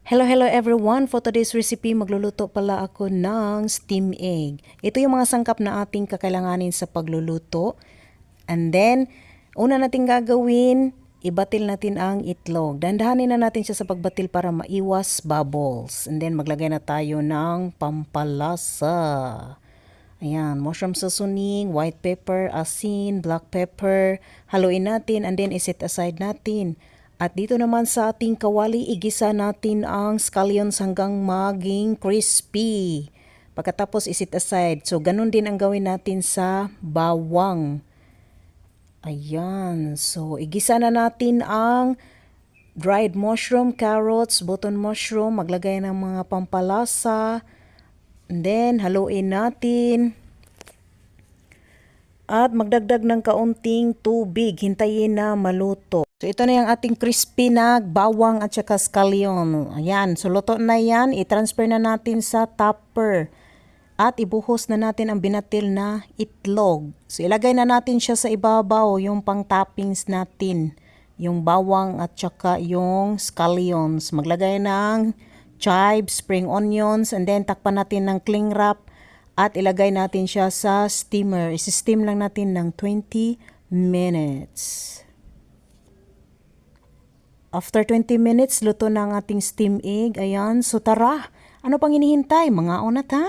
Hello everyone! For today's recipe, magluluto pala ako ng steam egg. Ito yung mga sangkap na ating kakailanganin sa pagluluto. And then, una natin gagawin, ibatil natin ang itlog. Dandahanin na natin siya sa pagbatil para maiwas bubbles. And then, maglagay na tayo ng pampalasa. Ayan, mushroom seasoning, white pepper, asin, black pepper. Haluin natin and then iset aside natin. At dito naman sa ating kawali, igisa natin ang scallions hanggang maging crispy. Pagkatapos iset aside. So, ganun din ang gawin natin sa bawang. Ayan. So, igisa na natin ang dried mushroom, carrots, button mushroom. Maglagay ng mga pampalasa. And then, haluin natin. At magdagdag ng kaunting tubig. Hintayin na maluto. So, ito na yung ating crispy na bawang at saka scallion. Ayan. So, luto na yan. I-transfer na natin sa topper. At ibuhos na natin ang binatil na itlog. So, ilagay na natin siya sa ibabaw, yung pang-toppings natin. Yung bawang at saka yung scallions. Maglagay ng chives, spring onions, and then takpan natin ng cling wrap. At ilagay natin siya sa steamer. Isi-steam lang natin ng 20 minutes. After 20 minutes, luto na ang ating steam egg. Ayan. So, tara. Ano pang hinihintay? Mga una ta.